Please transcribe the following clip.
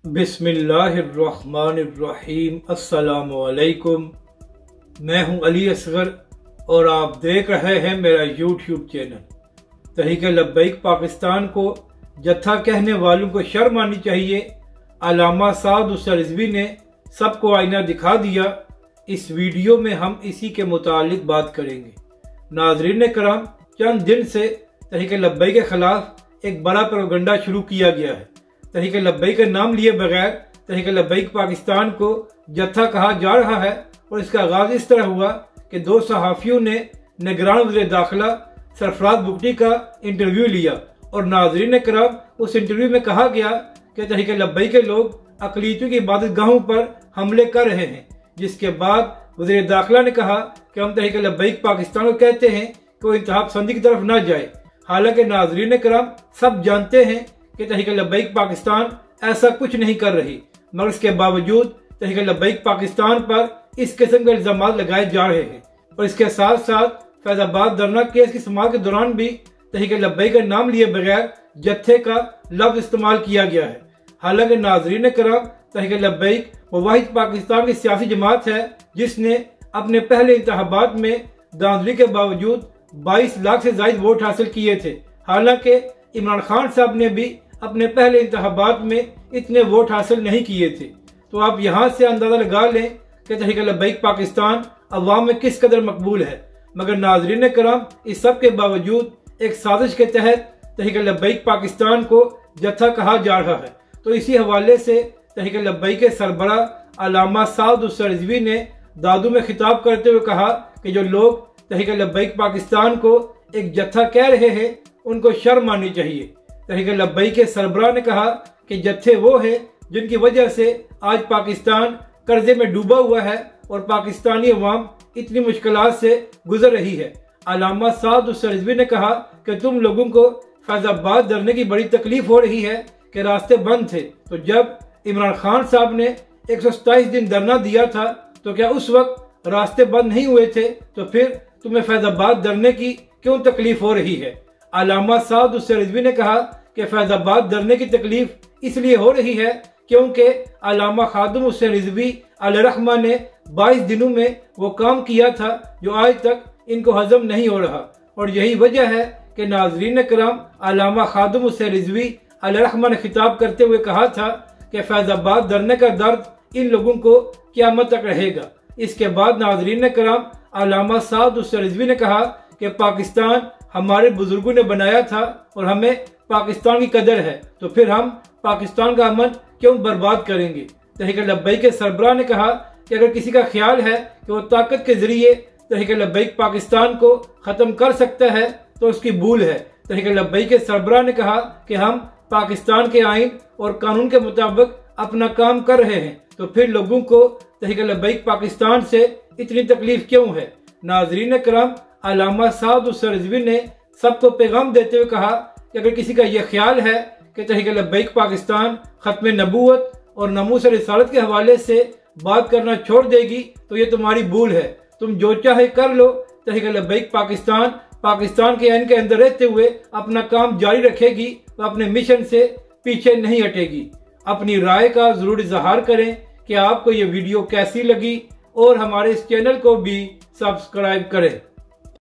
बिस्मिल्लाहिर्रहमानिर्रहीम। अस्सलामुअलैकुम। मैं हूं अली असगर और आप देख रहे हैं मेरा यूट्यूब चैनल। तहरीक लब्बैक पाकिस्तान को जत्था कहने वालों को शर्म आनी चाहिए। अल्लामा साद हुसैन रिजवी ने सबको आईना दिखा दिया। इस वीडियो में हम इसी के मुतालिक बात करेंगे। नाज़रीन कराम, चंद दिन से तहरीक लब्बैक के खिलाफ एक बड़ा प्रोपगंडा शुरू किया गया है। तहरीक लब्बैक का नाम लिए बगैर तहरीक लब्बैक पाकिस्तान को जत्था कहा जा रहा है और इसका आगाज इस तरह हुआ कि दो सहाफ़ियों ने निगरान वज़ीर दाखिला सरफराज बुगटी का इंटरव्यू लिया और नाज़रीन कराम, उस इंटरव्यू में कहा गया कि तहरीक लब्बैक के लोग अक़लियतों की इबादत गाहों पर हमले कर रहे हैं। जिसके बाद वज़ीर दाखिला ने कहा कि हम तहरीक लब्बैक पाकिस्तान को कहते हैं कि वो इंतहा पसंदी की तरफ न जाए। हालांकि नाज़रीन कराम, सब जानते हैं कि तहरीक लब्बैक पाकिस्तान ऐसा कुछ नहीं कर रही, मगर इसके बावजूद तहरीक लब्बैक पाकिस्तान पर इस किस्म के इल्जाम लगाए जा रहे हैं। और इसके साथ साथ फैजाबाद धरना केस की समाअत के दौरान भी तहरीक लब्बैक का नाम लिए बगैर जत्थे का लफ्ज इस्तेमाल किया गया है। हालांकि नाज़रीन कराम, तहरीक लब्बैक वो वाहिद पाकिस्तान की सियासी जमात है जिसने अपने पहले इंतखाबात में दांधली के बावजूद 22 लाख से ज्यादा वोट हासिल किए थे। हालांकि इमरान खान साहब ने भी अपने पहले इंतखाबात में इतने वोट हासिल नहीं किए थे। तो आप यहाँ से अंदाजा लगा लें कि तहरीक लब्बैक पाकिस्तान अवाम में किस कदर मकबूल है। मगर नाज़रीन कराम, इस सब के बावजूद एक साजिश के तहत तहरीक लब्बैक पाकिस्तान को जत्था कहा जा रहा है। तो इसी हवाले से तहरीक लब्बैक के सरबरा अल्लामा साद हुसैन रिजवी ने दादू में खिताब करते हुए कहा कि जो लोग तहरीक लब्बैक पाकिस्तान को एक जत्था कह रहे हैं उनको शर्म आनी चाहिए। तहरीक लब्बैक के सरबराह ने कहा कि जत्थे वो है जिनकी वजह से आज पाकिस्तान कर्जे में डूबा हुआ है और पाकिस्तानी अवाम इतनी मुश्किलात से गुजर रही है। अल्लामा साद हुसैन रिजवी ने कहा कि तुम लोगों को फैजाबाद धरने की बड़ी तकलीफ हो रही है कि रास्ते बंद थे। तो जब इमरान खान साहब ने 127 दिन धरना दिया था तो क्या उस वक्त रास्ते बंद नहीं हुए थे? तो फिर तुम्हें फैजाबाद धरने की क्यों तकलीफ हो रही है? अल्लामा साद हुसैन रिजवी ने कहा कि फैजाबाद धरने की तकलीफ इसलिए हो रही है क्योंकि अल्लामा खादिम हुसैन रिजवी अलैहिर्रहमा ने 22 दिनों में वो काम किया था जो आज तक इनको हजम नहीं हो रहा। और यही वजह है कि नाज़रीन कराम, अल्लामा खादिम हुसैन रिजवी अलैहिर्रहमा ने खिताब करते हुए कहा था कि फैजाबाद धरने का दर्द इन लोगों को क़यामत तक रहेगा। इसके बाद नाज़रीन कराम, अल्लामा साद हुसैन रिजवी ने कहा कि पाकिस्तान हमारे बुजुर्गों ने बनाया था और हमें पाकिस्तान की कदर है, तो फिर हम पाकिस्तान का अमन क्यों बर्बाद करेंगे। तहरीक लब्बैक के सरबराह ने कहा कि अगर किसी का ख्याल है कि वो ताकत के जरिए तहरीक लब्बैक पाकिस्तान को ख़त्म कर सकता है तो उसकी भूल है। तहरीक लब्बैक के सरबराह ने कहा कि हम पाकिस्तान के आइन और कानून के मुताबिक अपना काम कर रहे हैं, तो फिर लोगों को तहरीक लब्बैक पाकिस्तान से इतनी तकलीफ क्यों है। नाज़रीन कराम, अल्लामा साद हुसैन रिजवी ने सबको पैगाम देते हुए कहा कि अगर किसी का यह ख्याल है कि तहरीक लब्बैक पाकिस्तान खत्म नबूवत और नमूस रिसालत के हवाले से बात करना छोड़ देगी तो ये तुम्हारी भूल है। तुम जो चाहे कर लो, तहरीक लब्बैक पाकिस्तान के आइन के अंदर रहते हुए अपना काम जारी रखेगी, तो अपने मिशन से पीछे नहीं हटेगी। अपनी राय का जरूर इजहार करें कि आपको ये वीडियो कैसी लगी और हमारे इस चैनल को भी सब्सक्राइब करें।